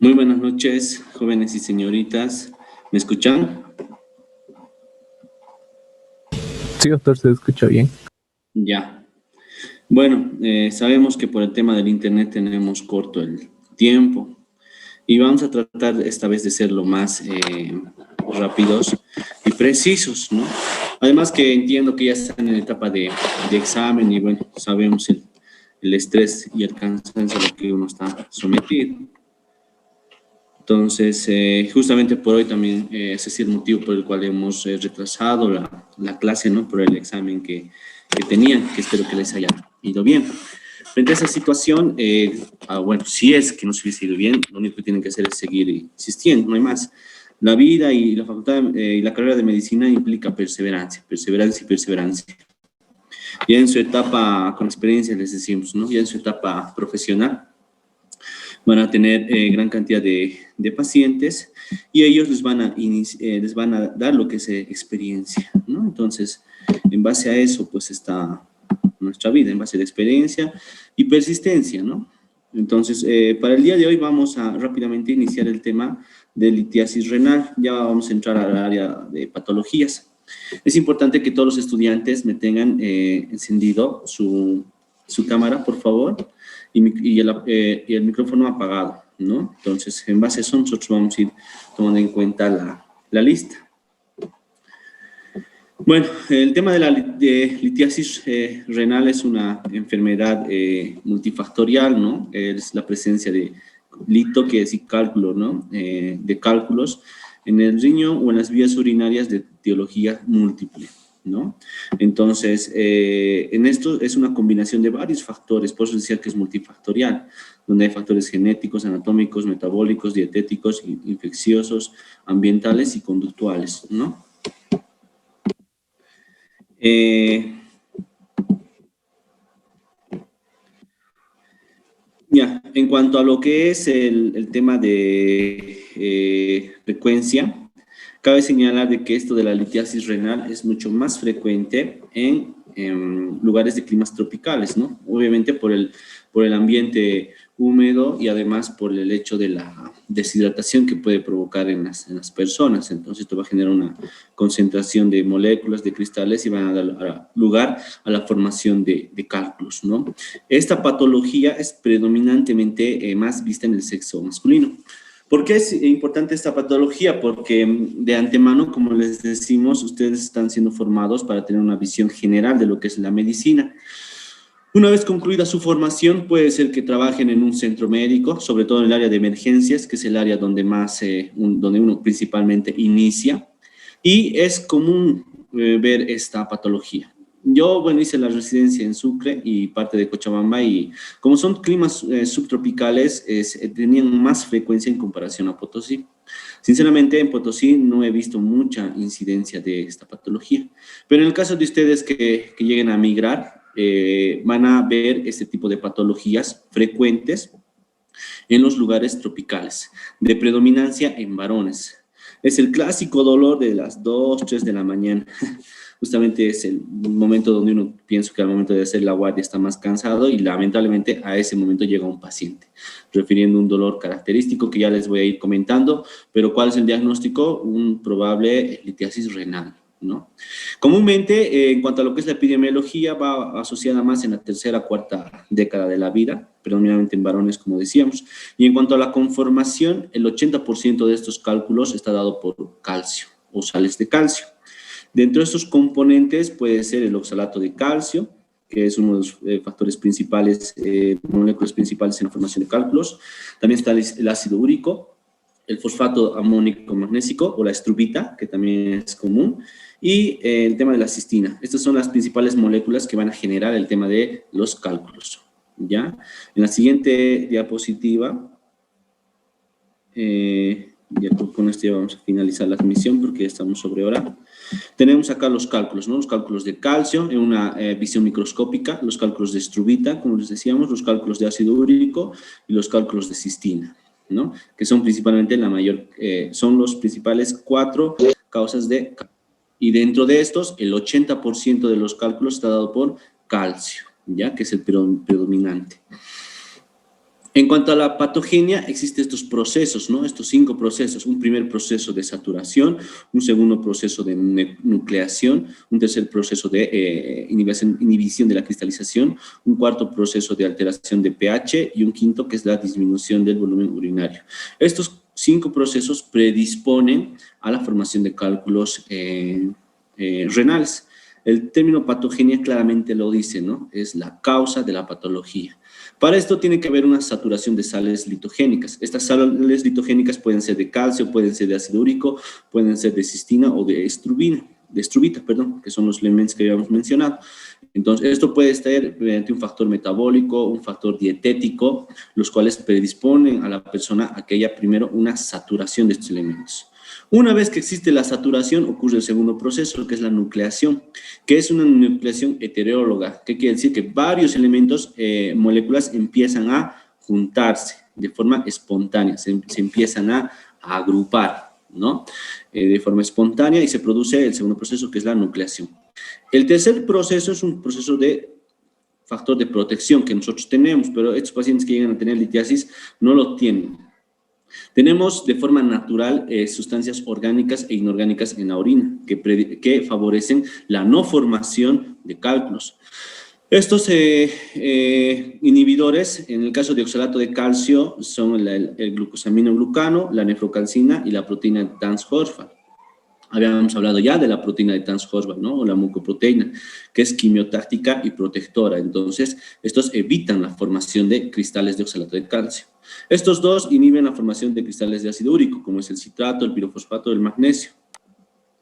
Muy buenas noches, jóvenes y señoritas. ¿Me escuchan? Sí, doctor, se escucha bien. Ya. Bueno, sabemos que por el tema del internet tenemos corto el tiempo y vamos a tratar esta vez de ser lo más rápidos y precisos, ¿no? Además que entiendo que ya están en etapa de examen y bueno, sabemos el estrés y el cansancio a lo que uno está sometido. Entonces, justamente por hoy también ese es el motivo por el cual hemos retrasado la clase, ¿no? Por el examen que tenían, que espero que les haya ido bien. Frente a esa situación, bueno, si es que no se hubiese ido bien, lo único que tienen que hacer es seguir insistiendo, no hay más. La vida y la facultad y la carrera de medicina implica perseverancia, perseverancia y perseverancia. Ya en su etapa, con experiencia les decimos, ¿no? Ya en su etapa profesional, van a tener gran cantidad de pacientes y ellos les van a dar lo que es experiencia, ¿no? Entonces, en base a eso, pues está nuestra vida, en base a la experiencia y persistencia, ¿no? Entonces, para el día de hoy vamos a rápidamente iniciar el tema de litiasis renal. Ya vamos a entrar al área de patologías. Es importante que todos los estudiantes me tengan encendido su cámara, por favor, y el micrófono apagado, ¿no? Entonces, en base a eso, nosotros vamos a ir tomando en cuenta la lista. Bueno, el tema de la litiasis renal es una enfermedad multifactorial, ¿no? Es la presencia de lito, que es cálculo, ¿no? De cálculos en el riñón o en las vías urinarias de etiología múltiple, ¿no? Entonces, en esto es una combinación de varios factores, por eso decía que es multifactorial, donde hay factores genéticos, anatómicos, metabólicos, dietéticos, infecciosos, ambientales y conductuales, ¿no? Ya, en cuanto a lo que es el tema de frecuencia, cabe señalar de que esto de la litiasis renal es mucho más frecuente en lugares de climas tropicales, ¿no? Obviamente por el ambiente húmedo y además por el hecho de la deshidratación que puede provocar en las personas. Entonces, esto va a generar una concentración de moléculas, de cristales y van a dar lugar a la formación de cálculos, ¿no? Esta patología es predominantemente más vista en el sexo masculino. ¿Por qué es importante esta patología? Porque de antemano, como les decimos, ustedes están siendo formados para tener una visión general de lo que es la medicina. Una vez concluida su formación, puede ser que trabajen en un centro médico, sobre todo en el área de emergencias, que es el área donde donde uno principalmente inicia, y es común ver esta patología. Yo, bueno, hice la residencia en Sucre y parte de Cochabamba y como son climas subtropicales, tenían más frecuencia en comparación a Potosí. Sinceramente, en Potosí no he visto mucha incidencia de esta patología, pero en el caso de ustedes que lleguen a migrar, van a ver este tipo de patologías frecuentes en los lugares tropicales, de predominancia en varones. Es el clásico dolor de las 2, 3 de la mañana. Justamente es el momento donde uno piensa que al momento de hacer la guardia está más cansado y lamentablemente a ese momento llega un paciente, refiriendo un dolor característico que ya les voy a ir comentando, pero ¿cuál es el diagnóstico? Un probable litiasis renal, ¿no? Comúnmente, en cuanto a lo que es la epidemiología, va asociada más en la tercera, cuarta década de la vida, predominantemente en varones, como decíamos. Y en cuanto a la conformación, el 80% de estos cálculos está dado por calcio o sales de calcio. Dentro de estos componentes puede ser el oxalato de calcio, que es uno de los factores principales, moléculas principales en la formación de cálculos. También está el ácido úrico, el fosfato amónico magnésico o la estrubita, que también es común, y el tema de la cistina. Estas son las principales moléculas que van a generar el tema de los cálculos, ¿ya? En la siguiente diapositiva, ya con esto ya vamos a finalizar la transmisión porque ya estamos sobre hora. Tenemos acá los cálculos, ¿no? Los cálculos de calcio en una visión microscópica, los cálculos de estrubita, como les decíamos, los cálculos de ácido úrico y los cálculos de cistina, ¿no? Que son principalmente son los principales 4 causas de calcio. Y dentro de estos, el 80% de los cálculos está dado por calcio, ¿ya? Que es el predominante. En cuanto a la patogenia, existen estos procesos, ¿no? Estos 5 procesos. Un primer proceso de saturación, un segundo proceso de nucleación, un tercer proceso de inhibición de la cristalización, un cuarto proceso de alteración de pH y un quinto que es la disminución del volumen urinario. Estos 5 procesos predisponen a la formación de cálculos renales. El término patogenia claramente lo dice, ¿no? Es la causa de la patología. Para esto tiene que haber una saturación de sales litogénicas. Estas sales litogénicas pueden ser de calcio, pueden ser de ácido úrico, pueden ser de cistina o de estrubita, perdón, que son los elementos que habíamos mencionado. Entonces, esto puede estar mediante un factor metabólico, un factor dietético, los cuales predisponen a la persona a que haya primero una saturación de estos elementos. Una vez que existe la saturación, ocurre el segundo proceso, que es la nucleación, que es una nucleación heteróloga. ¿Qué quiere decir? Que varios elementos, moléculas, empiezan a juntarse de forma espontánea, se empiezan a agrupar, ¿no? De forma espontánea y se produce el segundo proceso, que es la nucleación. El tercer proceso es un proceso de factor de protección que nosotros tenemos, pero estos pacientes que llegan a tener litiasis no lo tienen. Tenemos de forma natural sustancias orgánicas e inorgánicas en la orina que favorecen la no formación de cálculos. Estos inhibidores, en el caso de oxalato de calcio, son el glucosaminoglucano, la nefrocalcina y la proteína Tans-Horsfall. Habíamos hablado ya de la proteína de Tans-Horsfall, ¿no? O la mucoproteína, que es quimiotáctica y protectora. Entonces, estos evitan la formación de cristales de oxalato de calcio. Estos dos inhiben la formación de cristales de ácido úrico, como es el citrato, el pirofosfato, el magnesio.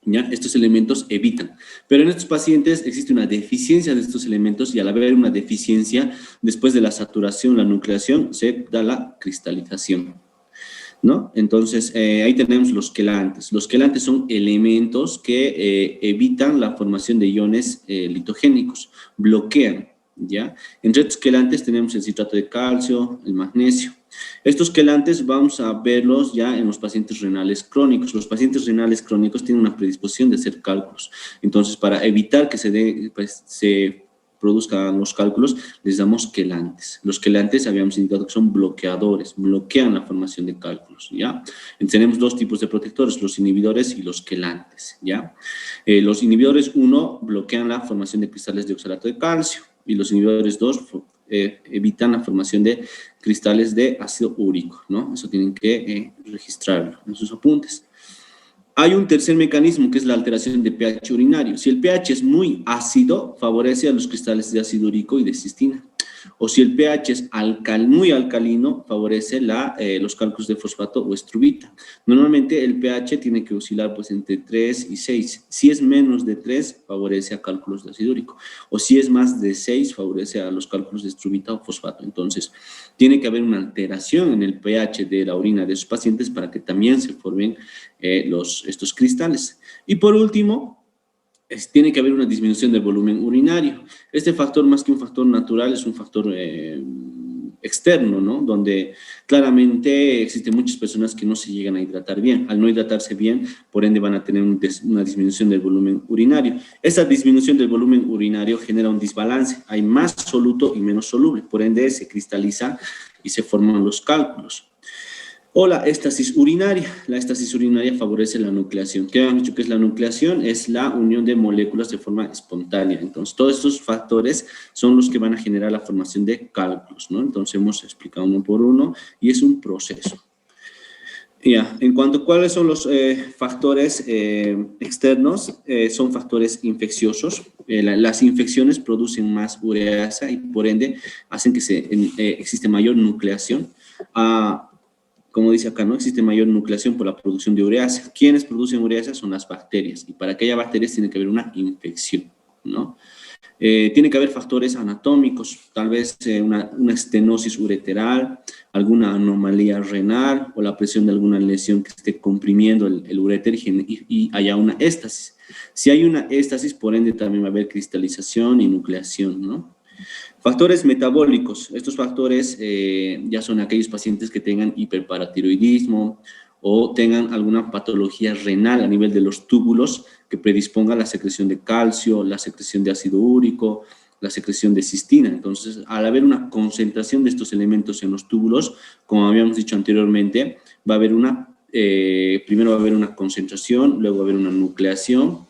¿Ya? Estos elementos evitan. Pero en estos pacientes existe una deficiencia de estos elementos y al haber una deficiencia, después de la saturación, la nucleación, se da la cristalización, ¿no? Entonces, ahí tenemos los quelantes. Los quelantes son elementos que evitan la formación de iones litogénicos, bloquean, ¿ya? Entre estos quelantes tenemos el citrato de calcio, el magnesio. Estos quelantes vamos a verlos ya en los pacientes renales crónicos. Los pacientes renales crónicos tienen una predisposición de hacer cálculos. Entonces, para evitar que se produzcan los cálculos, les damos quelantes. Los quelantes habíamos indicado que son bloqueadores, bloquean la formación de cálculos, ¿ya? Entonces, tenemos dos tipos de protectores, los inhibidores y los quelantes, ¿ya? Los inhibidores 1 bloquean la formación de cristales de oxalato de calcio y los inhibidores 2 evitan la formación de cristales de ácido úrico, ¿no? Eso tienen que registrarlo en sus apuntes. Hay un tercer mecanismo que es la alteración de pH urinario. Si el pH es muy ácido, favorece a los cristales de ácido úrico y de cistina. O si el pH es muy alcalino, favorece los cálculos de fosfato o estrubita. Normalmente el pH tiene que oscilar pues, entre 3 y 6. Si es menos de 3, favorece a cálculos de ácido úrico. O si es más de 6, favorece a los cálculos de estrubita o fosfato. Entonces, tiene que haber una alteración en el pH de la orina de esos pacientes para que también se formen estos cristales. Y por último, tiene que haber una disminución del volumen urinario. Este factor, más que un factor natural, es un factor externo, ¿no? Donde claramente existen muchas personas que no se llegan a hidratar bien. Al no hidratarse bien, por ende van a tener una disminución del volumen urinario. Esa disminución del volumen urinario genera un desbalance. Hay más soluto y menos soluble. Por ende, se cristaliza y se forman los cálculos. O la éstasis urinaria. La éstasis urinaria favorece la nucleación. ¿Qué han dicho que es la nucleación? Es la unión de moléculas de forma espontánea. Entonces, todos estos factores son los que van a generar la formación de cálculos, ¿no? Entonces, hemos explicado uno por uno y es un proceso. Ya, en cuanto a cuáles son los factores externos, son factores infecciosos. Las infecciones producen más ureasa y por ende hacen que existe mayor nucleación. Como dice acá, ¿no? Existe mayor nucleación por la producción de ureasa. ¿Quiénes producen ureasa? Son las bacterias. Y para que haya bacterias tiene que haber una infección, ¿no? Tiene que haber factores anatómicos, tal vez una estenosis ureteral, alguna anomalía renal o la presión de alguna lesión que esté comprimiendo el uréter y haya una éstasis. Si hay una éstasis, por ende también va a haber cristalización y nucleación, ¿no? Factores metabólicos. Estos factores ya son aquellos pacientes que tengan hiperparatiroidismo o tengan alguna patología renal a nivel de los túbulos que predisponga a la secreción de calcio, la secreción de ácido úrico la secreción de cistina. Entonces, al haber una concentración de estos elementos en los túbulos, como habíamos dicho anteriormente, va a haber primero va a haber una concentración, luego va a haber una nucleación,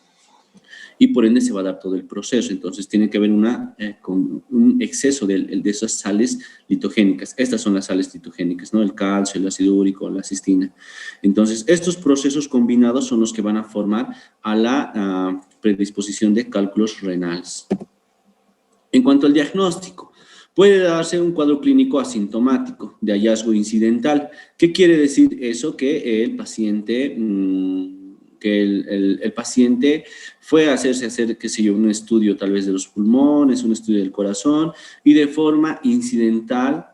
y por ende se va a dar todo el proceso. Entonces tiene que haber un exceso de esas sales litogénicas. Estas son las sales litogénicas, ¿no? El calcio, el ácido úrico, la cistina. Entonces estos procesos combinados son los que van a formar a la predisposición de cálculos renales. En cuanto al diagnóstico, puede darse un cuadro clínico asintomático de hallazgo incidental. ¿Qué quiere decir eso? Que el paciente... el paciente fue a hacer, qué sé yo, un estudio tal vez de los pulmones, un estudio del corazón, y de forma incidental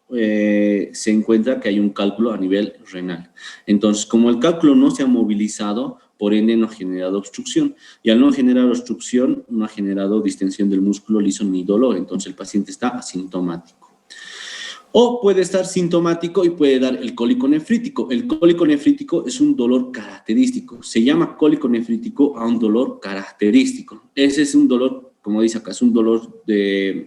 se encuentra que hay un cálculo a nivel renal. Entonces, como el cálculo no se ha movilizado, por ende no ha generado obstrucción, y al no generar obstrucción, no ha generado distensión del músculo liso ni dolor, entonces el paciente está asintomático. O puede estar sintomático y puede dar el cólico nefrítico. El cólico nefrítico es un dolor característico. Se llama cólico nefrítico a un dolor característico. Ese es un dolor, como dice acá, es un dolor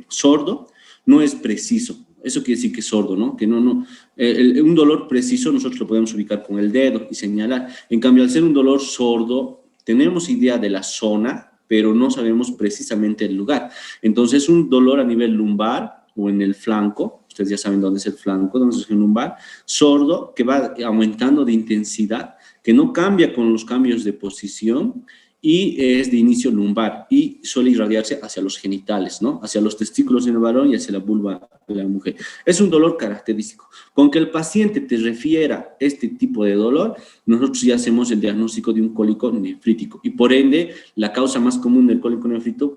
sordo, no es preciso. Eso quiere decir que es sordo, ¿no? Que un dolor preciso nosotros lo podemos ubicar con el dedo y señalar. En cambio, al ser un dolor sordo, tenemos idea de la zona, pero no sabemos precisamente el lugar. Entonces, un dolor a nivel lumbar o en el flanco, ustedes ya saben dónde es el flanco, dónde es el lumbar, sordo, que va aumentando de intensidad, que no cambia con los cambios de posición y es de inicio lumbar y suele irradiarse hacia los genitales, ¿no? Hacia los testículos en el varón y hacia la vulva de la mujer. Es un dolor característico. Con que el paciente te refiera este tipo de dolor, nosotros ya hacemos el diagnóstico de un cólico nefrítico y por ende la causa más común del cólico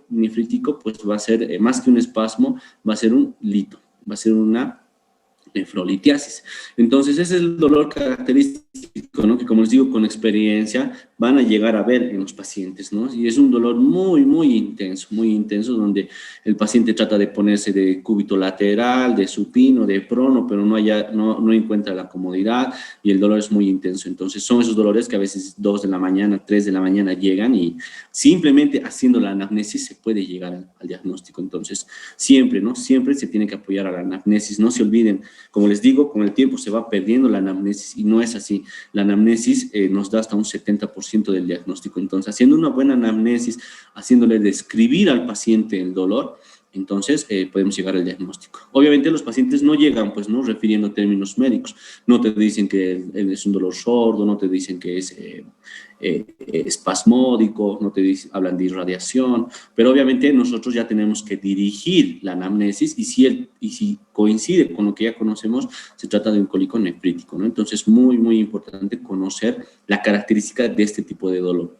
nefrítico pues va a ser, más que un espasmo, va a ser un lito. Va a ser una nefrolitiasis. Entonces, ese es el dolor característico, ¿no? Que como les digo, con experiencia van a llegar a ver en los pacientes, ¿no? Y es un dolor muy, muy intenso, donde el paciente trata de ponerse de cúbito lateral, de supino, de prono, pero no encuentra la comodidad y el dolor es muy intenso. Entonces, son esos dolores que a veces 2 de la mañana, 3 de la mañana llegan y simplemente haciendo la anamnesis se puede llegar al diagnóstico. Entonces, siempre, ¿no? Siempre se tiene que apoyar a la anamnesis. No se olviden, como les digo, con el tiempo se va perdiendo la anamnesis y no es así. La anamnesis nos da hasta un 70% del diagnóstico. Entonces, haciendo una buena anamnesis, haciéndole describir al paciente el dolor, entonces podemos llegar al diagnóstico. Obviamente los pacientes no llegan, pues, ¿no? Refiriendo términos médicos. No te dicen que es un dolor sordo, no te dicen que es espasmódico, no te hablan de irradiación, pero obviamente nosotros ya tenemos que dirigir la anamnesis y si coincide con lo que ya conocemos, se trata de un cólico nefrítico, ¿no? Entonces, muy, muy importante conocer la característica de este tipo de dolor.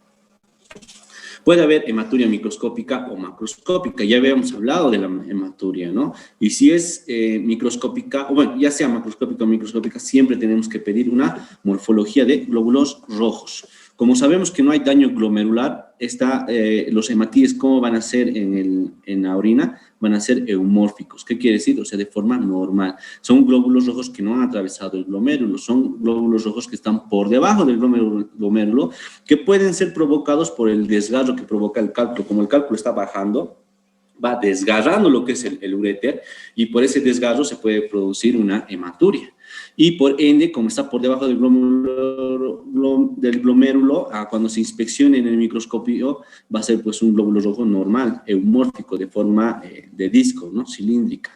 Puede haber hematuria microscópica o macroscópica. Ya habíamos hablado de la hematuria, ¿no? Y si es microscópica, o bueno, ya sea macroscópica o microscópica, siempre tenemos que pedir una morfología de glóbulos rojos. Como sabemos que no hay daño glomerular, los hematíes, ¿cómo van a ser en la orina? Van a ser eumórficos. ¿Qué quiere decir? O sea, de forma normal. Son glóbulos rojos que no han atravesado el glomérulo, son glóbulos rojos que están por debajo del glomérulo, que pueden ser provocados por el desgarro que provoca el cálculo. Como el cálculo está bajando, va desgarrando lo que es el uréter y por ese desgarro se puede producir una hematuria. Y por ende, como está por debajo del glomérulo, cuando se inspeccione en el microscopio, va a ser pues un glóbulo rojo normal, eumórfico, de forma de disco, ¿no? Cilíndrica.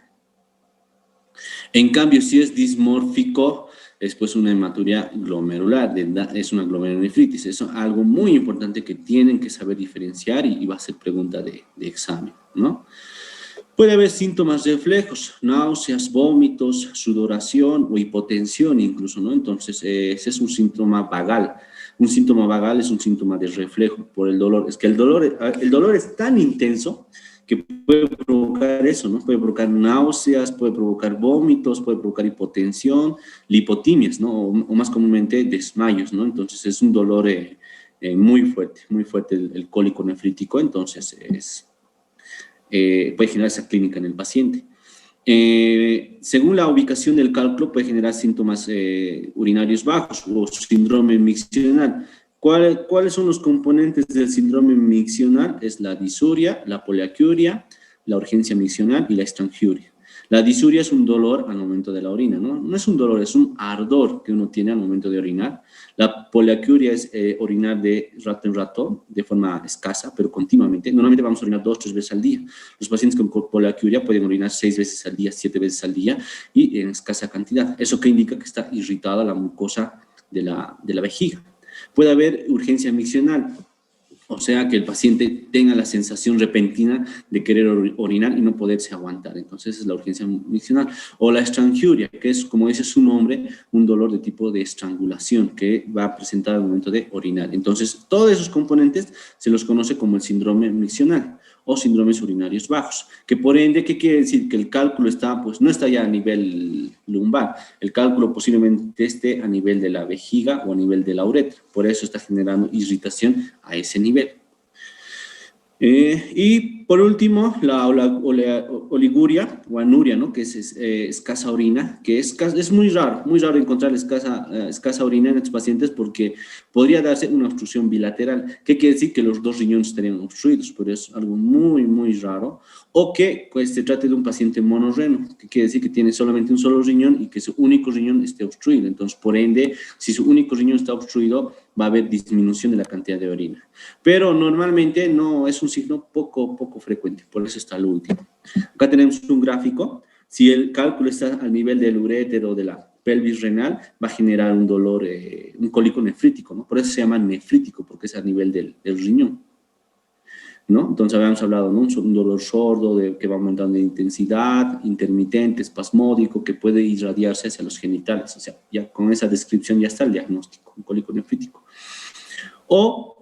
En cambio, si es dismórfico, es pues una hematuria glomerular, es una glomerulonefritis. Eso es algo muy importante que tienen que saber diferenciar y va a ser pregunta de examen, ¿no? Puede haber síntomas reflejos, náuseas, vómitos, sudoración o hipotensión incluso, ¿no? Entonces, ese es un síntoma vagal. Un síntoma vagal es un síntoma de reflejo por el dolor. Es que el dolor es tan intenso que puede provocar eso, ¿no? Puede provocar náuseas, puede provocar vómitos, puede provocar hipotensión, lipotimias, ¿no? O más comúnmente desmayos, ¿no? Entonces, es un dolor muy fuerte el cólico nefrítico. Entonces, puede generar esa clínica en el paciente. Según la ubicación del cálculo, puede generar síntomas urinarios bajos o síndrome miccional. ¿Cuáles son los componentes del síndrome miccional? Es la disuria, la poliacuria, la urgencia miccional y la estrangiuria. La disuria es un dolor al momento de la orina, ¿no? No es un dolor, es un ardor que uno tiene al momento de orinar. La poliacuria es orinar de rato en rato, de forma escasa, pero continuamente. Normalmente vamos a orinar 2 o 3 veces al día. Los pacientes con poliacuria pueden orinar 6 veces al día, 7 veces al día y en escasa cantidad. ¿Eso qué indica? Que está irritada la mucosa de la vejiga. Puede haber urgencia miccional. O sea, que el paciente tenga la sensación repentina de querer orinar y no poderse aguantar. Entonces, es la urgencia miccional. O la estrangiuria, que es, como dice su nombre, un dolor de tipo de estrangulación que va a presentar al momento de orinar. Entonces, todos esos componentes se los conoce como el síndrome miccional o síndromes urinarios bajos, que por ende, ¿qué quiere decir? Que el cálculo está, pues no está ya a nivel lumbar, el cálculo posiblemente esté a nivel de la vejiga o a nivel de la uretra, por eso está generando irritación a ese nivel. Y por último, la oliguria o anuria, ¿no? Que es escasa orina, que es muy raro encontrar escasa orina en estos pacientes porque podría darse una obstrucción bilateral. ¿Qué quiere decir? Que los 2 riñones estarían obstruidos, pero es algo muy raro. O que pues, se trate de un paciente monorreno, que quiere decir que tiene solamente un solo riñón y que su único riñón esté obstruido. Entonces, por ende, si su único riñón está obstruido, va a haber disminución de la cantidad de orina. Pero normalmente no es un signo poco frecuente, por eso está lo último. Acá tenemos un gráfico. Si el cálculo está al nivel del urétero o de la pelvis renal, va a generar un dolor, un cólico nefrítico, ¿no? Por eso se llama nefrítico, porque es a nivel del riñón, ¿no? Entonces habíamos hablado, ¿no? Un dolor sordo que va aumentando de intensidad, intermitente, espasmódico, que puede irradiarse hacia los genitales. O sea, ya con esa descripción ya está el diagnóstico, un cólico nefrítico. O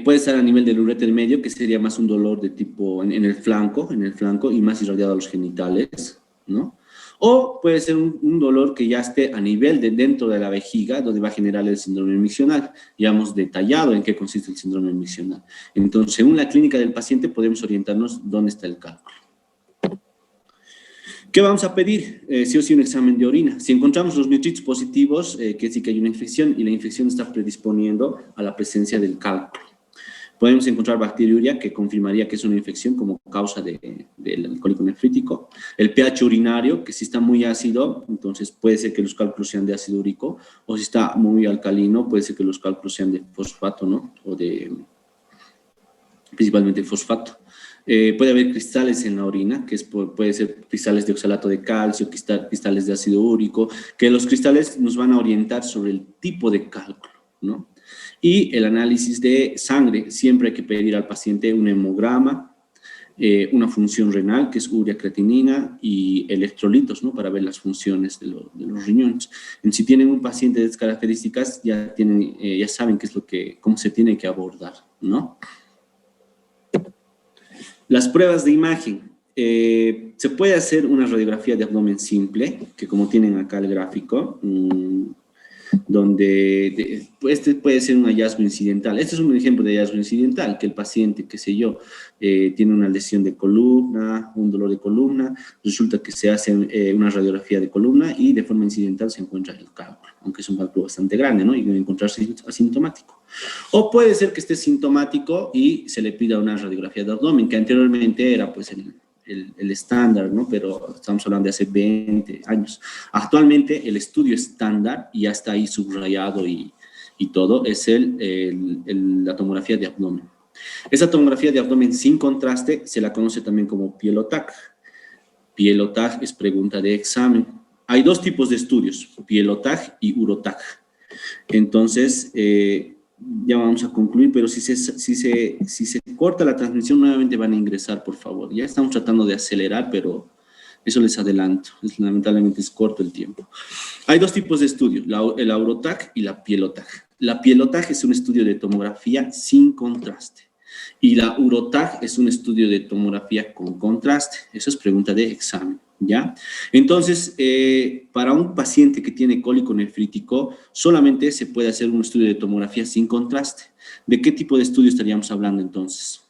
puede estar a nivel del uréter medio, que sería más un dolor de tipo en el flanco y más irradiado a los genitales, ¿no? O puede ser un dolor que ya esté a nivel de dentro de la vejiga, donde va a generar el síndrome miccional. Ya hemos detallado en qué consiste el síndrome miccional. Entonces, según la clínica del paciente, podemos orientarnos dónde está el cálculo. ¿Qué vamos a pedir? Sí o sí un examen de orina. Si encontramos los nitritos positivos, quiere decir que hay una infección y la infección está predisponiendo a la presencia del cálculo. Podemos encontrar bacteriuria que confirmaría que es una infección como causa del cólico nefrítico. El pH urinario, que si está muy ácido, entonces puede ser que los cálculos sean de ácido úrico, o si está muy alcalino, puede ser que los cálculos sean de fosfato, ¿no? O principalmente fosfato. Puede haber cristales en la orina, que puede ser cristales de oxalato de calcio, cristales de ácido úrico, que los cristales nos van a orientar sobre el tipo de cálculo, ¿no? Y el análisis de sangre, siempre hay que pedir al paciente un hemograma, una función renal, que es urea, creatinina, y electrolitos, ¿no? Para ver las funciones de los riñones. Si tienen un paciente de estas características, ya saben cómo se tiene que abordar, ¿no? Las pruebas de imagen. Se puede hacer una radiografía de abdomen simple, que como tienen acá el gráfico, donde este puede ser un hallazgo incidental. Este es un ejemplo de hallazgo incidental, que el paciente, qué sé yo, tiene una lesión de columna, un dolor de columna, resulta que se hace una radiografía de columna y de forma incidental se encuentra el cálculo, aunque es un cálculo bastante grande, ¿no? Y debe encontrarse asintomático. O puede ser que esté sintomático y se le pida una radiografía de abdomen, que anteriormente era pues el estándar, ¿no? Pero estamos hablando de hace 20 años. Actualmente el estudio estándar, y ya está ahí subrayado y todo, es la tomografía de abdomen. Esa tomografía de abdomen sin contraste se la conoce también como piel-OTAC. Piel-OTAC es pregunta de examen. Hay 2 tipos de estudios, piel-OTAC y UROTAC. Entonces, ya vamos a concluir, pero si se corta la transmisión, nuevamente van a ingresar, por favor. Ya estamos tratando de acelerar, pero eso les adelanto. Lamentablemente es corto el tiempo. Hay 2 tipos de estudios, el UROTAC y la piel-OTAC. La piel-OTAC es un estudio de tomografía sin contraste. Y la UROTAC es un estudio de tomografía con contraste. Eso es pregunta de examen, ¿ya? Entonces, para un paciente que tiene cólico nefrítico, solamente se puede hacer un estudio de tomografía sin contraste. ¿De qué tipo de estudio estaríamos hablando entonces?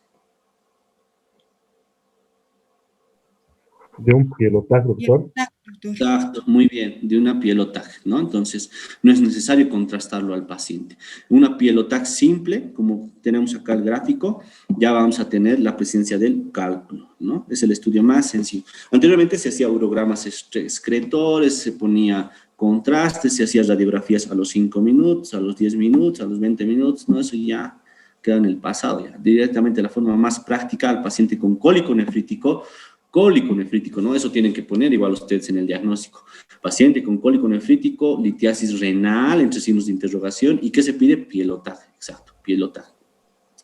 De un piel-OTAC, doctor. doctor? Exacto, muy bien, de una piel-OTAG, ¿no? Entonces, no es necesario contrastarlo al paciente. Una piel-OTAG simple, como tenemos acá el gráfico, ya vamos a tener la presencia del cálculo, ¿no? Es el estudio más sencillo. Anteriormente se hacía urogramas excretores, se ponía contrastes, se hacía radiografías a los 5 minutos, a los 10 minutos, a los 20 minutos, ¿no? Eso ya queda en el pasado, ya. Directamente la forma más práctica al paciente con cólico nefrítico, ¿no? Eso tienen que poner igual ustedes en el diagnóstico. Paciente con cólico nefrítico, litiasis renal, entre signos de interrogación, ¿y qué se pide? Piel-OTAG, exacto, piel-OTAG.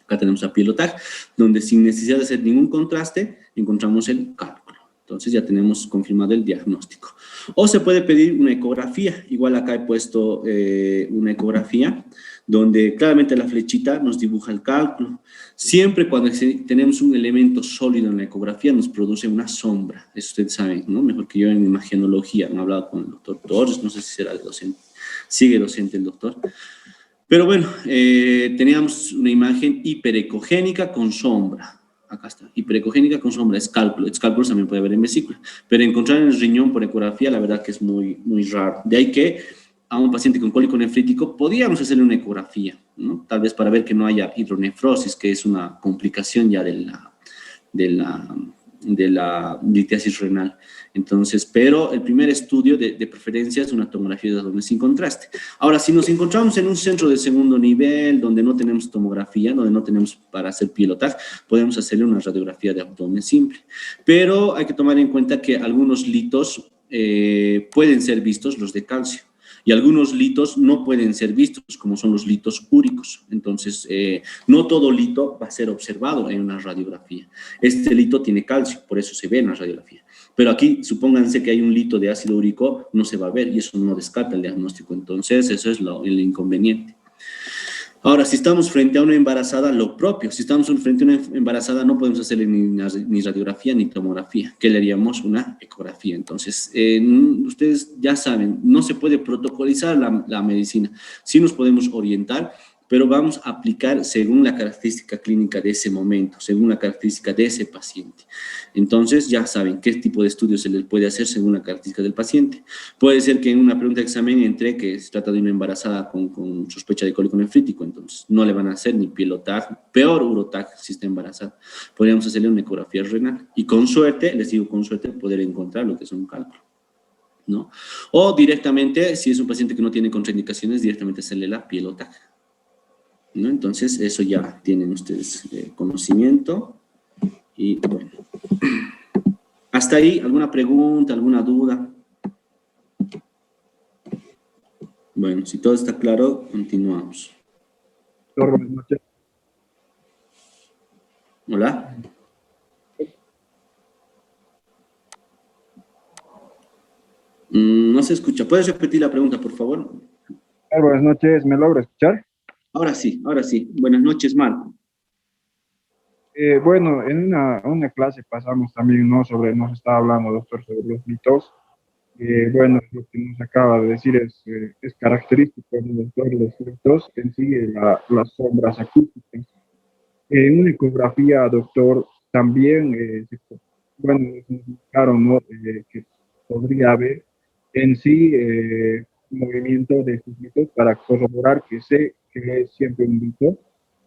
Acá tenemos la piel-OTAG, donde sin necesidad de hacer ningún contraste, encontramos el cálculo. Entonces ya tenemos confirmado el diagnóstico. O se puede pedir una ecografía, igual acá he puesto una ecografía, donde claramente la flechita nos dibuja el cálculo. Siempre cuando tenemos un elemento sólido en la ecografía nos produce una sombra, eso ustedes saben, ¿no? Mejor que yo en imagenología, han hablado con el doctor Torres, no sé si será el docente, sigue docente el doctor. Pero bueno, teníamos una imagen hiperecogénica con sombra. Acá está, hiperecogénica con sombra, es cálculo también puede haber en vesícula, pero encontrar en el riñón por ecografía la verdad que es muy, muy raro. De ahí que a un paciente con cólico nefrítico podríamos hacerle una ecografía, ¿no? Tal vez para ver que no haya hidronefrosis, que es una complicación ya de la litiasis renal. Entonces, pero el primer estudio de preferencia es una tomografía de abdomen sin contraste. Ahora, si nos encontramos en un centro de segundo nivel, donde no tenemos tomografía, donde no tenemos para hacer piel-OTAG, podemos hacerle una radiografía de abdomen simple. Pero hay que tomar en cuenta que algunos litos pueden ser vistos, los de calcio, y algunos litos no pueden ser vistos, como son los litos úricos. Entonces, no todo lito va a ser observado en una radiografía. Este lito tiene calcio, por eso se ve en la radiografía. Pero aquí, supónganse que hay un lito de ácido úrico, no se va a ver y eso no descarta el diagnóstico. Entonces, eso es el inconveniente. Ahora, si estamos frente a una embarazada, lo propio. Si estamos frente a una embarazada, no podemos hacerle ni radiografía ni tomografía. ¿Qué le haríamos? Una ecografía. Entonces, ustedes ya saben, no se puede protocolizar la medicina. Sí nos podemos orientar, pero vamos a aplicar según la característica clínica de ese momento, según la característica de ese paciente. Entonces, ya saben qué tipo de estudios se les puede hacer según la característica del paciente. Puede ser que en una pregunta de examen entre que se trata de una embarazada con sospecha de cólico nefrítico, entonces no le van a hacer ni piel-OTAG, peor uroTAG si está embarazada. Podríamos hacerle una ecografía renal y con suerte, les digo con suerte, poder encontrar lo que es un cálculo, ¿no? O directamente, si es un paciente que no tiene contraindicaciones, directamente hacerle la piel-OTAG, ¿no? Entonces, eso ya tienen ustedes conocimiento. Y bueno, hasta ahí, ¿alguna pregunta, alguna duda? Bueno, si todo está claro, continuamos. Buenas noches. Hola. No se escucha. ¿Puedes repetir la pregunta, por favor? Buenas noches, ¿me logra escuchar? Ahora sí, ahora sí. Buenas noches, Marco. Bueno, en una clase pasamos también, ¿no? Nos estaba hablando, doctor, sobre los mitos. Bueno, lo que nos acaba de decir es característico, ¿no, doctor? Los mitos en sí, las sombras acústicas. En una ecografía, doctor, también, bueno, nos indicaron, ¿no? Que podría haber en sí movimiento de estos mitos para corroborar que sé que es siempre un mito.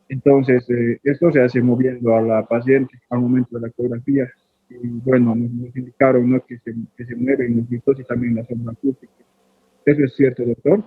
Entonces, esto se hace moviendo a la paciente al momento de la ecografía. Y bueno, nos indicaron, ¿no? Que se mueven los mitos y también la sombra acústica. ¿Eso es cierto, doctor?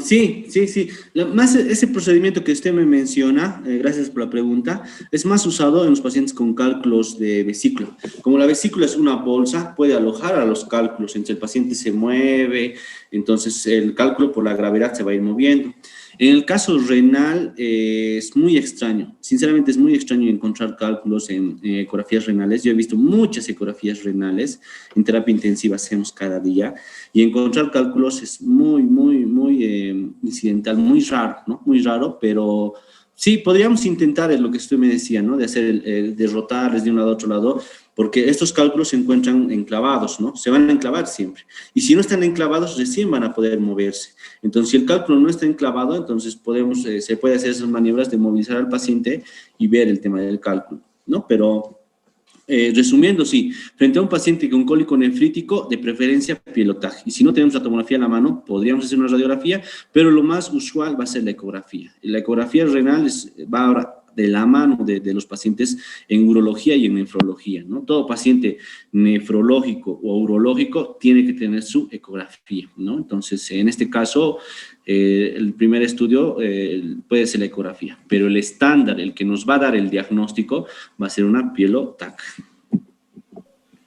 Sí, sí, sí. Más ese procedimiento que usted me menciona, gracias por la pregunta, es más usado en los pacientes con cálculos de vesícula. Como la vesícula es una bolsa, puede alojar a los cálculos. Entonces el paciente se mueve, entonces el cálculo por la gravedad se va a ir moviendo. En el caso renal es muy extraño, sinceramente es muy extraño encontrar cálculos en ecografías renales. Yo he visto muchas ecografías renales, en terapia intensiva hacemos cada día, y encontrar cálculos es muy incidental, muy raro, ¿no? Muy raro, pero sí, podríamos intentar lo que usted me decía, ¿no? De hacer, de rotarles de un lado a otro lado, porque estos cálculos se encuentran enclavados, ¿no? Se van a enclavar siempre. Y si no están enclavados, recién van a poder moverse. Entonces, si el cálculo no está enclavado, entonces se puede hacer esas maniobras de movilizar al paciente y ver el tema del cálculo, ¿no? Pero Resumiendo, sí, frente a un paciente con cólico nefrítico, de preferencia pilotaje. Y si no tenemos la tomografía en la mano, podríamos hacer una radiografía, pero lo más usual va a ser la ecografía. La ecografía renal va ahora de la mano de los pacientes en urología y en nefrología, ¿no? Todo paciente nefrológico o urológico tiene que tener su ecografía, ¿no? Entonces, en este caso, el primer estudio puede ser la ecografía, pero el estándar, el que nos va a dar el diagnóstico, va a ser una pielotac.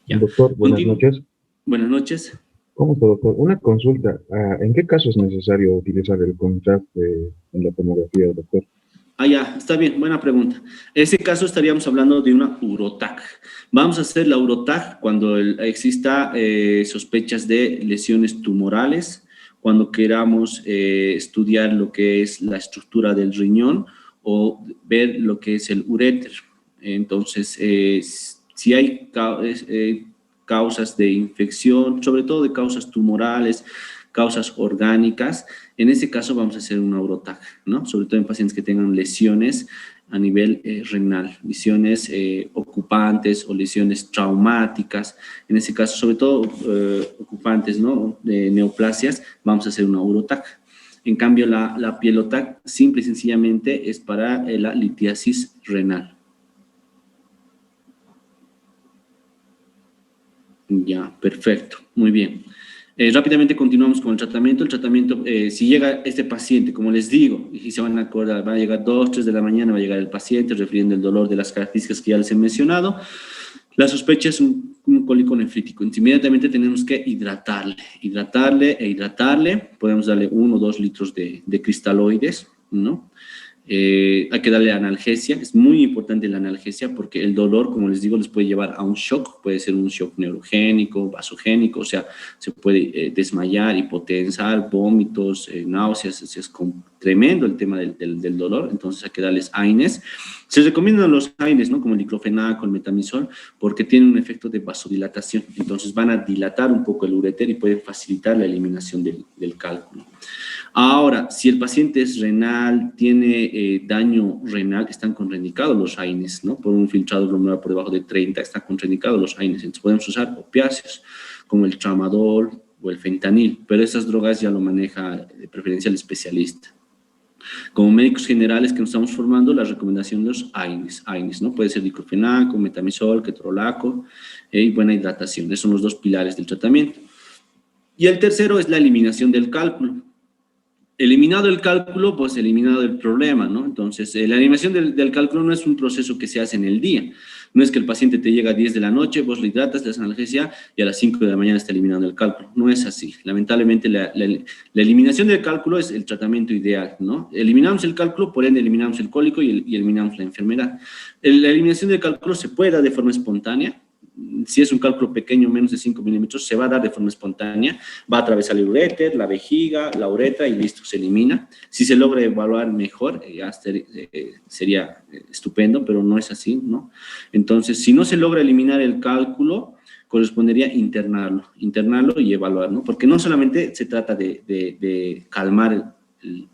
Ya. Doctor, buenas noches. Buenas noches. ¿Cómo está, doctor? Una consulta. ¿En qué caso es necesario utilizar el contraste en la tomografía, doctor? Ya, está bien, buena pregunta. En ese caso estaríamos hablando de una urotac. Vamos a hacer la urotac cuando exista sospechas de lesiones tumorales, cuando queramos estudiar lo que es la estructura del riñón o ver lo que es el uréter. Entonces, si hay causas de infección, sobre todo de causas tumorales, causas orgánicas, en ese caso vamos a hacer una urotac, ¿no? Sobre todo en pacientes que tengan lesiones a nivel renal, lesiones ocupantes o lesiones traumáticas. En ese caso, sobre todo ocupantes, ¿no? De neoplasias, vamos a hacer una urotac. En cambio, la pielotac simple y sencillamente es para la litiasis renal. Ya, perfecto, muy bien. Rápidamente continuamos con el tratamiento. El tratamiento, si llega este paciente, como les digo, y se van a acordar, va a llegar 2, 3 de la mañana, va a llegar el paciente refiriendo el dolor de las características que ya les he mencionado. La sospecha es un cólico nefrítico. Inmediatamente tenemos que hidratarle. Podemos darle 1 o 2 litros de cristaloides, ¿no? Hay que darle analgesia, es muy importante la analgesia porque el dolor, como les digo, les puede llevar a un shock, puede ser un shock neurogénico, vasogénico, o sea, se puede desmayar, hipotensar, vómitos, náuseas, es tremendo el tema del dolor, entonces hay que darles AINES. Se recomiendan los AINES, ¿no? Como el diclofenaco, el metamizol, porque tienen un efecto de vasodilatación, entonces van a dilatar un poco el uréter y pueden facilitar la eliminación del cálculo. Ahora, si el paciente es renal, tiene daño renal, están contraindicados los AINES, ¿no? Por un filtrado glomerular por debajo de 30, están contraindicados los AINES. Entonces podemos usar opiáceos como el tramadol o el fentanil, pero esas drogas ya lo maneja de preferencia el especialista. Como médicos generales que nos estamos formando, la recomendación de los AINES, ¿no? Puede ser diclofenaco, metamizol, ketorolaco y buena hidratación. Esos son los 2 pilares del tratamiento. Y el tercero es la eliminación del cálculo. Eliminado el cálculo, pues eliminado el problema, ¿no? Entonces, la eliminación del cálculo no es un proceso que se hace en el día. No es que el paciente te llega a 10 de la noche, vos le hidratas, le das analgesia y a las 5 de la mañana está eliminando el cálculo. No es así. Lamentablemente, la eliminación del cálculo es el tratamiento ideal, ¿no? Eliminamos el cálculo, por ende eliminamos el cólico y eliminamos la enfermedad. La eliminación del cálculo se puede dar de forma espontánea. Si es un cálculo pequeño, menos de 5 milímetros, se va a dar de forma espontánea, va a atravesar el uréter, la vejiga, la uretra y listo, se elimina. Si se logra evaluar mejor, ya sería estupendo, pero no es así, ¿no? Entonces, si no se logra eliminar el cálculo, correspondería internarlo y evaluar, ¿no? Porque no solamente se trata de calmar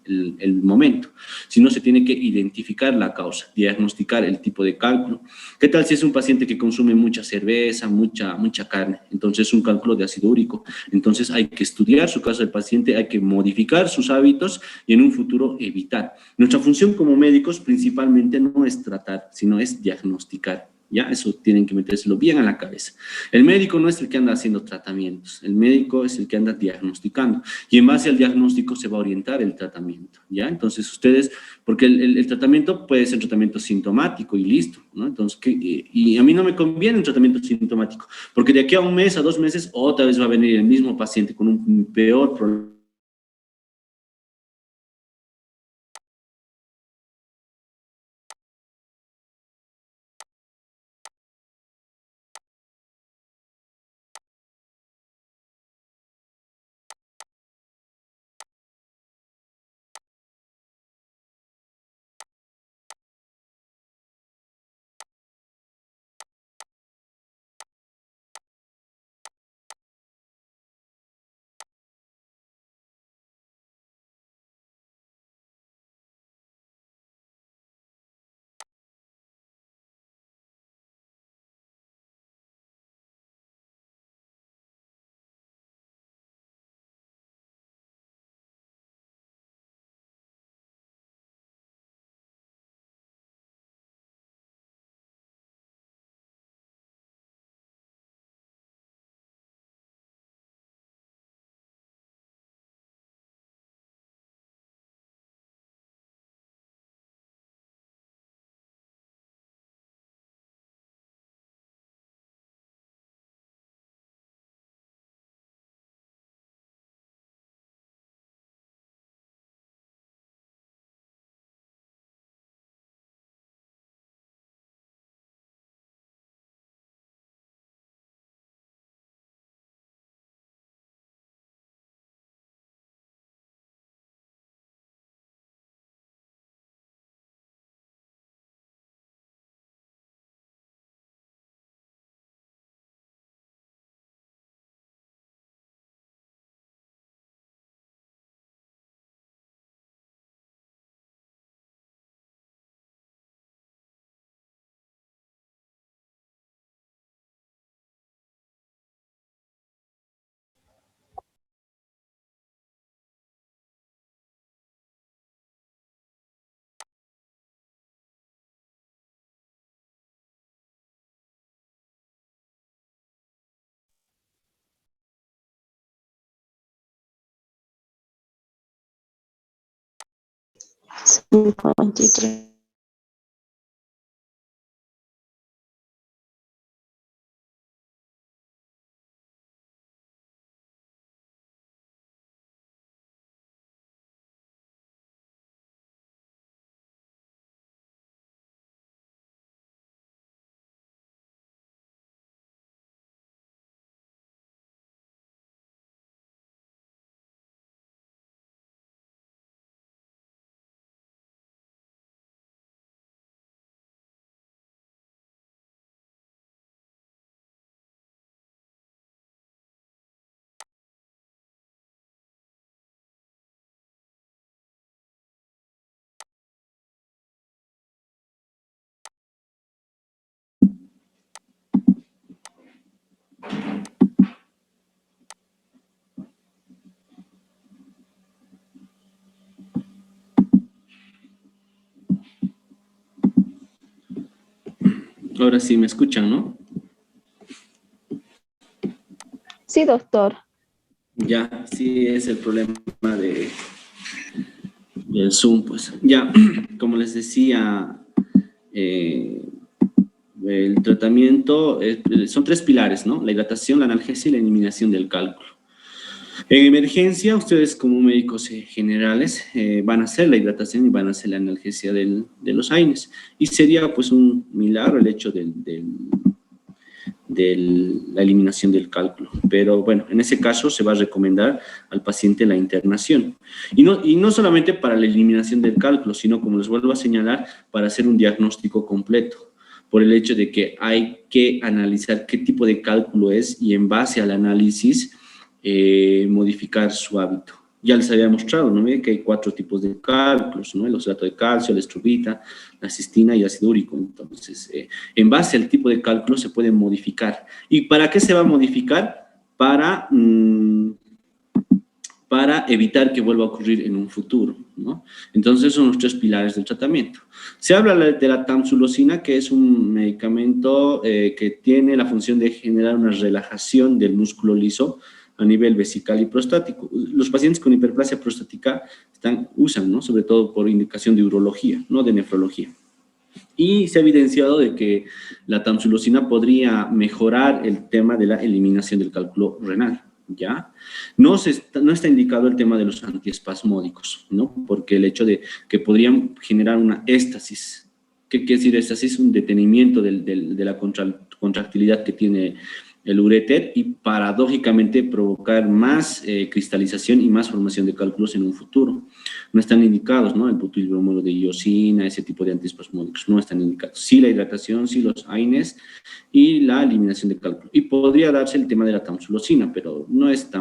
el momento, sino se tiene que identificar la causa, diagnosticar el tipo de cálculo. ¿Qué tal si es un paciente que consume mucha cerveza, mucha carne? Entonces es un cálculo de ácido úrico. Entonces hay que estudiar su caso del paciente, hay que modificar sus hábitos y en un futuro evitar. Nuestra función como médicos principalmente no es tratar, sino es diagnosticar. Ya, eso tienen que metérselo bien a la cabeza. El médico no es el que anda haciendo tratamientos, el médico es el que anda diagnosticando y en base al diagnóstico se va a orientar el tratamiento, ¿ya? Entonces ustedes, porque el tratamiento puede ser un tratamiento sintomático y listo, ¿no? Entonces, y a mí no me conviene un tratamiento sintomático, porque de aquí a 1 mes, a 2 meses, otra vez va a venir el mismo paciente con un peor problema 23. Ahora sí me escuchan, ¿no? Sí, doctor. Ya, sí es el problema del Zoom, pues. Ya, como les decía, el tratamiento son tres pilares, ¿no? La hidratación, la analgesia y la eliminación del cálculo. En emergencia, ustedes como médicos generales van a hacer la hidratación y van a hacer la analgesia de los AINES. Y sería pues un milagro el hecho de la eliminación del cálculo. Pero bueno, en ese caso se va a recomendar al paciente la internación. Y no solamente para la eliminación del cálculo, sino, como les vuelvo a señalar, para hacer un diagnóstico completo, por el hecho de que hay que analizar qué tipo de cálculo es y en base al análisis modificar su hábito. Ya les había mostrado, ¿no? Que hay 4 tipos de cálculos, ¿no? El oxalato de calcio, la estrubita, la cistina y ácido úrico. Entonces, en base al tipo de cálculo se puede modificar. ¿Y para qué se va a modificar? Para evitar que vuelva a ocurrir en un futuro, ¿no? Entonces, son los 3 pilares del tratamiento. Se habla de la tamsulosina, que es un medicamento que tiene la función de generar una relajación del músculo liso a nivel vesical y prostático. Los pacientes con hiperplasia prostática usan, ¿no? Sobre todo por indicación de urología, no de nefrología. Y se ha evidenciado de que la tamsulosina podría mejorar el tema de la eliminación del cálculo renal, ¿ya? No está indicado el tema de los antiespasmódicos, ¿no? Porque el hecho de que podrían generar una éstasis. ¿Qué quiere decir éstasis? Un detenimiento de la contractilidad que tiene el uréter y paradójicamente provocar más cristalización y más formación de cálculos en un futuro. No están indicados, ¿no? El butilbromuro de iosina, ese tipo de antiespasmódicos, no están indicados. Sí la hidratación, sí los AINES y la eliminación de cálculo. Y podría darse el tema de la tamsulosina, pero no está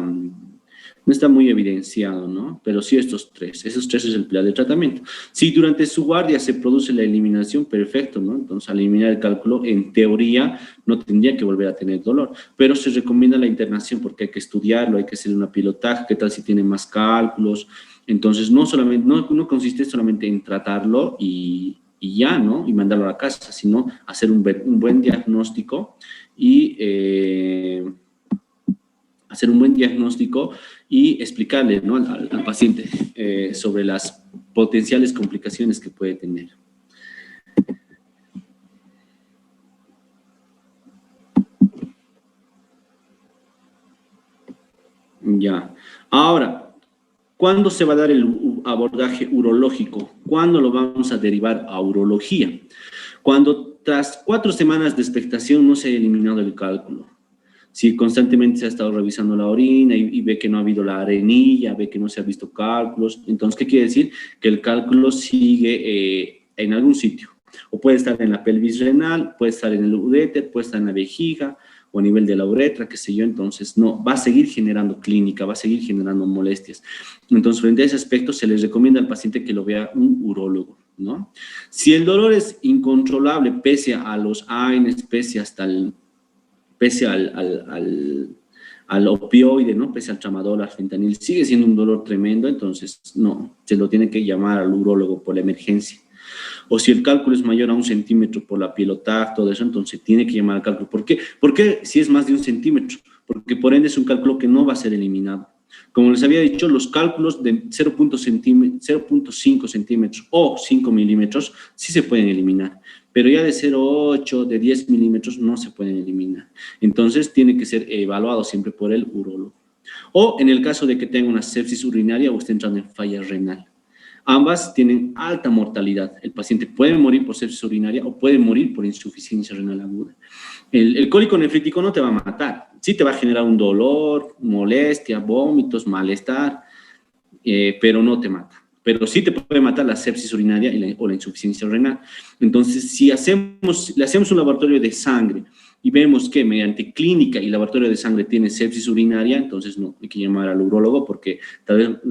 muy evidenciado, ¿no? Pero sí esos 3 es el pilar del tratamiento. Si durante su guardia se produce la eliminación, perfecto, ¿no? Entonces, al eliminar el cálculo, en teoría, no tendría que volver a tener dolor, pero se recomienda la internación porque hay que estudiarlo, hay que hacer una pilotaje, qué tal si tiene más cálculos. Entonces, no consiste solamente en tratarlo y ya, ¿no? Y mandarlo a la casa, sino hacer un buen diagnóstico y explicarle, ¿no? al paciente sobre las potenciales complicaciones que puede tener. Ya. Ahora, ¿cuándo se va a dar el abordaje urológico? ¿Cuándo lo vamos a derivar a urología? Cuando tras 4 semanas de expectación no se ha eliminado el cálculo. Si constantemente se ha estado revisando la orina y ve que no ha habido la arenilla, ve que no se ha visto cálculos, entonces, ¿qué quiere decir? Que el cálculo sigue en algún sitio. O puede estar en la pelvis renal, puede estar en el uréter, puede estar en la vejiga o a nivel de la uretra, qué sé yo. Entonces, no, va a seguir generando clínica, va a seguir generando molestias. Entonces, frente a ese aspecto, se les recomienda al paciente que lo vea un urólogo, ¿no? Si el dolor es incontrolable, pese a los AINES, pese al opioide, ¿no? Pese al tramadol, al fentanil, sigue siendo un dolor tremendo, entonces no, se lo tiene que llamar al urólogo por la emergencia. O si el cálculo es mayor a 1 centímetro por la pielotag, todo eso, entonces tiene que llamar al cálculo. ¿Por qué? ¿Por qué si es más de 1 centímetro? Porque por ende es un cálculo que no va a ser eliminado. Como les había dicho, los cálculos de 0.5 centímetros o 5 milímetros sí se pueden eliminar, pero ya de 0,8, de 10 milímetros no se pueden eliminar. Entonces, tiene que ser evaluado siempre por el urólogo. O en el caso de que tenga una sepsis urinaria o esté entrando en falla renal. Ambas tienen alta mortalidad. El paciente puede morir por sepsis urinaria o puede morir por insuficiencia renal aguda. El cólico nefrítico no te va a matar. Sí te va a generar un dolor, molestia, vómitos, malestar, pero no te mata. Pero sí te puede matar la sepsis urinaria o la insuficiencia renal. Entonces, si le hacemos un laboratorio de sangre y vemos que mediante clínica y laboratorio de sangre tiene sepsis urinaria, entonces no, hay que llamar al urólogo porque tal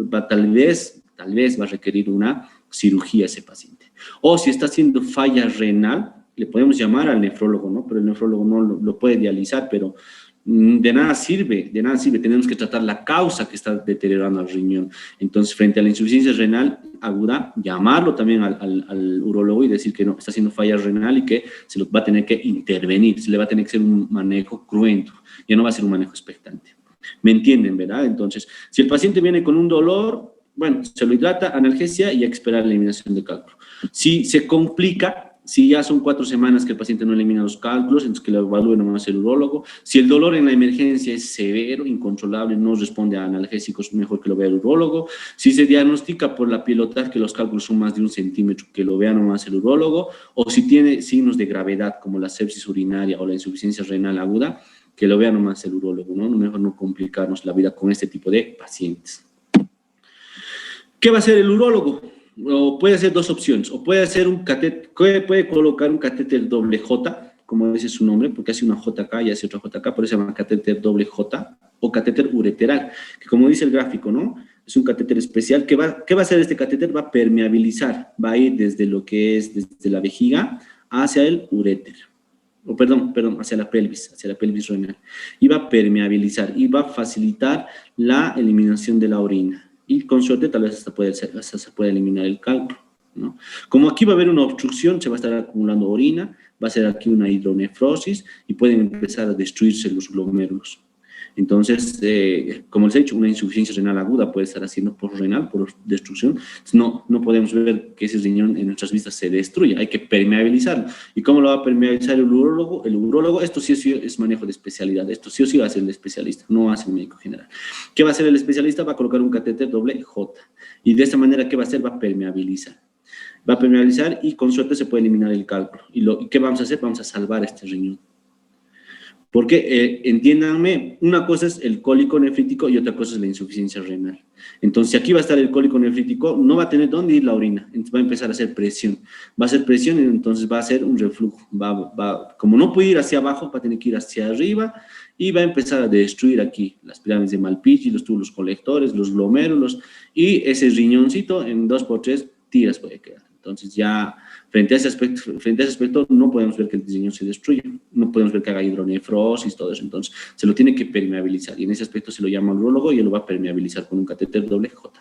vez va a requerir una cirugía ese paciente. O si está haciendo falla renal, le podemos llamar al nefrólogo, ¿no? Pero el nefrólogo no lo puede dializar, pero de nada sirve, tenemos que tratar la causa que está deteriorando al riñón. Entonces, frente a la insuficiencia renal aguda, llamarlo también al urólogo y decir que no, está haciendo falla renal y que se lo va a tener que intervenir, se le va a tener que hacer un manejo cruento, ya no va a ser un manejo expectante. ¿Me entienden, verdad? Entonces, si el paciente viene con un dolor, bueno, se lo hidrata, analgesia y hay que esperar la eliminación de cálculo. Si se complica, si ya son 4 semanas que el paciente no elimina los cálculos, entonces que lo evalúe nomás el urólogo. Si el dolor en la emergencia es severo, incontrolable, no responde a analgésicos, mejor que lo vea el urólogo. Si se diagnostica por la pilotar que los cálculos son más de 1 centímetro, que lo vea nomás el urólogo. O si tiene signos de gravedad como la sepsis urinaria o la insuficiencia renal aguda, que lo vea nomás el urólogo, ¿no? Mejor no complicarnos la vida con este tipo de pacientes. ¿Qué va a hacer el urólogo? O puede hacer 2 opciones, o puede hacer un catéter, puede colocar un catéter doble J, como dice su nombre, porque hace una J acá y hace otra J acá, por eso se llama catéter doble J, o catéter ureteral, que como dice el gráfico, ¿no? Es un catéter especial. ¿Qué va a hacer este catéter? Va a permeabilizar, va a ir desde lo que es, desde la vejiga hacia el uréter, o perdón, hacia la pelvis renal, y va a permeabilizar, y va a facilitar la eliminación de la orina. Y con suerte tal vez hasta se puede eliminar el cálculo, ¿no? Como aquí va a haber una obstrucción, se va a estar acumulando orina, va a ser aquí una hidronefrosis y pueden empezar a destruirse los glomérulos. Entonces, como les he dicho, una insuficiencia renal aguda puede estar haciendo por renal, por destrucción. No podemos ver que ese riñón en nuestras vistas se destruya, hay que permeabilizarlo. ¿Y cómo lo va a permeabilizar el urólogo? El urólogo, esto sí es manejo de especialidad, esto sí o sí va a ser el especialista, no va a ser el médico general. ¿Qué va a hacer el especialista? Va a colocar un catéter doble J. Y de esta manera, ¿qué va a hacer? Va a permeabilizar. Va a permeabilizar y con suerte se puede eliminar el cálculo. ¿Y qué vamos a hacer? Vamos a salvar este riñón. Porque, entiéndanme, una cosa es el cólico nefrítico y otra cosa es la insuficiencia renal. Entonces, si aquí va a estar el cólico nefrítico, no va a tener dónde ir la orina, entonces va a empezar a hacer presión. Va a hacer presión y entonces va a hacer un reflujo. Como no puede ir hacia abajo, va a tener que ir hacia arriba y va a empezar a destruir aquí las pirámides de Malpighi, los túbulos colectores, los glomérulos, y ese riñoncito en 2x3 tiras puede quedar. Entonces ya frente a ese aspecto no podemos ver que el riñón se destruya, no podemos ver que haga hidronefrosis, todo eso. Entonces se lo tiene que permeabilizar y en ese aspecto se lo llama al urólogo y él lo va a permeabilizar con un catéter doble J.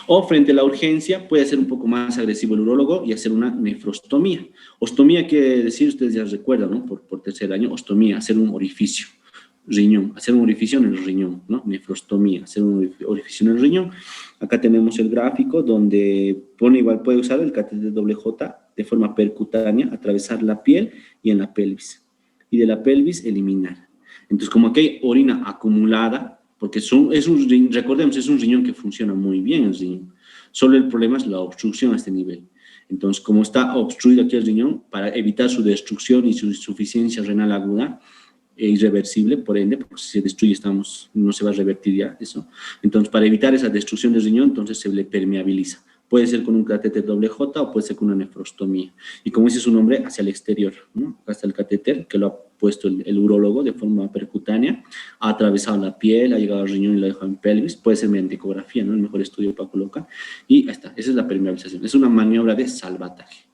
O frente a la urgencia puede ser un poco más agresivo el urólogo y hacer una nefrostomía. Ostomía quiere decir, ustedes ya recuerdan, ¿no? Por tercer año, ostomía, hacer un orificio. Riñón, hacer un orificio en el riñón, ¿no? Nefrostomía, hacer un orificio en el riñón. Acá tenemos el gráfico donde puede usar el catéter doble J de forma percutánea, atravesar la piel y en la pelvis. Y de la pelvis eliminar. Entonces, como aquí hay orina acumulada, porque recordemos, es un riñón que funciona muy bien el riñón. Solo el problema es la obstrucción a este nivel. Entonces, como está obstruido aquí el riñón, para evitar su destrucción y su insuficiencia renal aguda, irreversible, por ende, porque si se destruye no se va a revertir ya eso. Entonces, para evitar esa destrucción del riñón, entonces se le permeabiliza. Puede ser con un catéter doble J o puede ser con una nefrostomía. Y como dice su nombre, hacia el exterior, ¿no? Acá está el catéter que lo ha puesto el urólogo de forma percutánea, ha atravesado la piel, ha llegado al riñón y lo ha dejado en pelvis. Puede ser mediante ecografía, ¿no? El mejor estudio para colocar. Y ahí está, esa es la permeabilización. Es una maniobra de salvataje.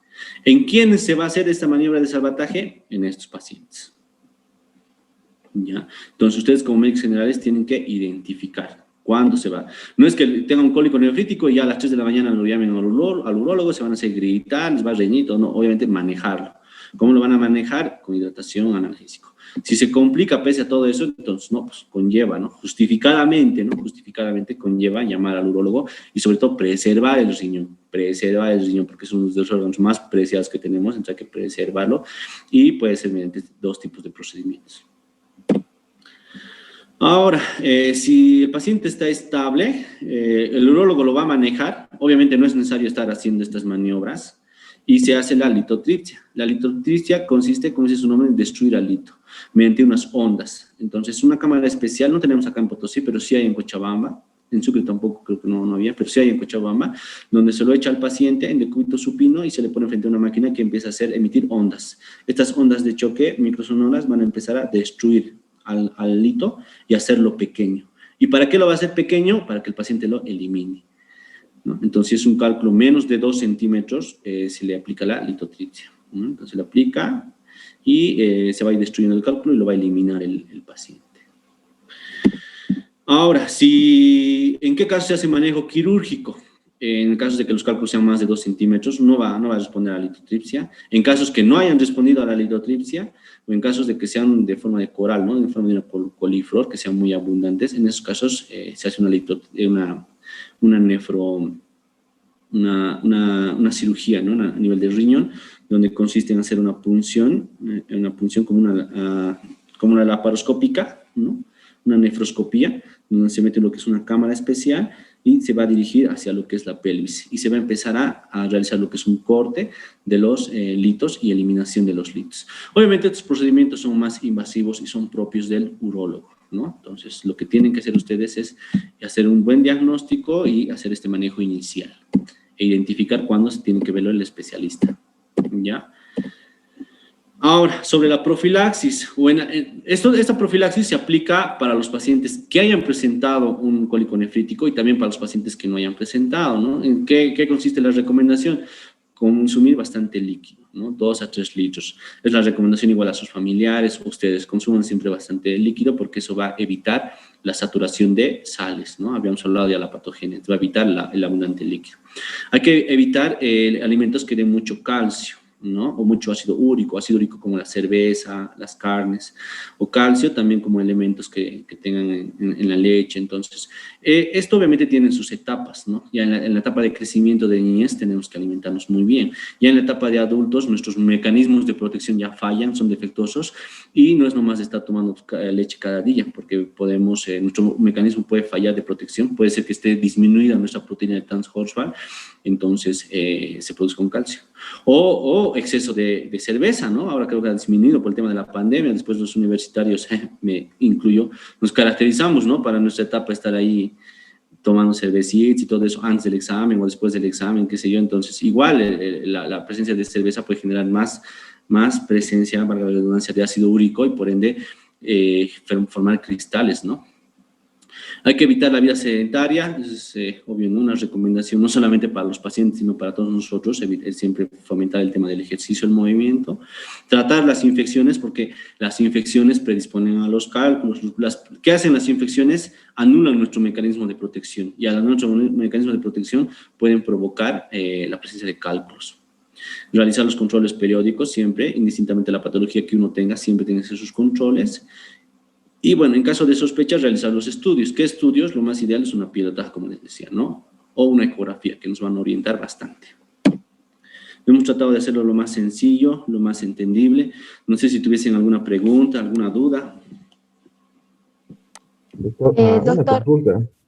¿En quiénes se va a hacer esta maniobra de salvataje? En estos pacientes. ¿Ya? Entonces ustedes como médicos generales tienen que identificar cuándo se va. No es que tenga un cólico nefrítico y ya a las 3 de la mañana lo llamen al urólogo, se van a hacer gritar, les va a reñir, no, obviamente manejarlo. ¿Cómo lo van a manejar? Con hidratación, analgésico. Si se complica pese a todo eso, entonces, no, pues conlleva, ¿no? Justificadamente, ¿no? Justificadamente conlleva llamar al urólogo y sobre todo preservar el riñón, porque es uno de los órganos más preciados que tenemos, entonces hay que preservarlo y puede ser mediante dos tipos de procedimientos. Ahora, si el paciente está estable, el urólogo lo va a manejar. Obviamente no es necesario estar haciendo estas maniobras y se hace la litotripsia. La litotripsia consiste, como dice su nombre, en destruir al lito mediante unas ondas. Entonces, una cámara especial no tenemos acá en Potosí, pero sí hay en Cochabamba. En Sucre tampoco creo que no había, pero sí hay en Cochabamba, donde se lo echa al paciente en decúbito supino y se le pone frente a una máquina que empieza a emitir ondas. Estas ondas de choque microsonoras van a empezar a destruir al lito y hacerlo pequeño. ¿Y para qué lo va a hacer pequeño? Para que el paciente lo elimine, ¿no? Entonces es un cálculo menos de 2 centímetros, se le aplica la litotripsia, ¿no? Entonces le aplica y se va a ir destruyendo el cálculo y lo va a eliminar el paciente. Ahora, ¿en qué caso se hace manejo quirúrgico? En casos de que los cálculos sean más de 2 centímetros, no va a responder a la litotripsia. En casos que no hayan respondido a la litotripsia, o en casos de que sean de forma de coral, ¿no? De forma de una coliflor, que sean muy abundantes, en esos casos se hace una cirugía, ¿no? A nivel de riñón, donde consiste en hacer una punción como una laparoscópica, ¿no? Una nefroscopía, donde se mete lo que es una cámara especial y se va a dirigir hacia lo que es la pelvis y se va a empezar a realizar lo que es un corte de los litos y eliminación de los litos. Obviamente estos procedimientos son más invasivos y son propios del urólogo, ¿no? Entonces lo que tienen que hacer ustedes es hacer un buen diagnóstico y hacer este manejo inicial e identificar cuándo se tiene que verlo el especialista, ¿ya? Ahora, sobre la profilaxis. Bueno, esta profilaxis se aplica para los pacientes que hayan presentado un cólico nefrítico y también para los pacientes que no hayan presentado, ¿no? ¿En qué consiste la recomendación? Consumir bastante líquido, ¿no? 2 a 3 litros. Es la recomendación igual a sus familiares. Ustedes consuman siempre bastante líquido porque eso va a evitar la saturación de sales, ¿no? Habíamos hablado ya de la patogénesis, va a evitar el abundante líquido. Hay que evitar alimentos que den mucho calcio, ¿no? O mucho ácido úrico como la cerveza, las carnes, o calcio también como elementos que tengan en la leche. Entonces, esto obviamente tiene sus etapas, ¿no? Ya en la etapa de crecimiento de niñez tenemos que alimentarnos muy bien. Ya en la etapa de adultos nuestros mecanismos de protección ya fallan, son defectuosos y no es nomás estar tomando leche cada día, porque nuestro mecanismo puede fallar de protección, puede ser que esté disminuida nuestra proteína de Trans-Horsfall, entonces se produce con calcio. O exceso de cerveza, ¿no? Ahora creo que ha disminuido por el tema de la pandemia. Después los universitarios, me incluyo, nos caracterizamos, ¿no? Para nuestra etapa estar ahí tomando cervecitas y todo eso antes del examen o después del examen, qué sé yo. Entonces, igual la presencia de cerveza puede generar más presencia, valga la redundancia, de ácido úrico y por ende formar cristales, ¿no? Hay que evitar la vida sedentaria, es obvio, ¿no? Una recomendación no solamente para los pacientes, sino para todos nosotros, siempre fomentar el tema del ejercicio, el movimiento, tratar las infecciones, porque las infecciones predisponen a los cálculos. ¿Qué hacen las infecciones? Anulan nuestro mecanismo de protección, y al nuestro mecanismo de protección pueden provocar la presencia de cálculos. Realizar los controles periódicos siempre, indistintamente de la patología que uno tenga, siempre tienen que ser sus controles. Y bueno, en caso de sospechas, realizar los estudios. ¿Qué estudios? Lo más ideal es una piedra, como les decía, ¿no? O una ecografía, que nos van a orientar bastante. Hemos tratado de hacerlo lo más sencillo, lo más entendible. No sé si tuviesen alguna pregunta, alguna duda. Doctor, una Doctor. consulta.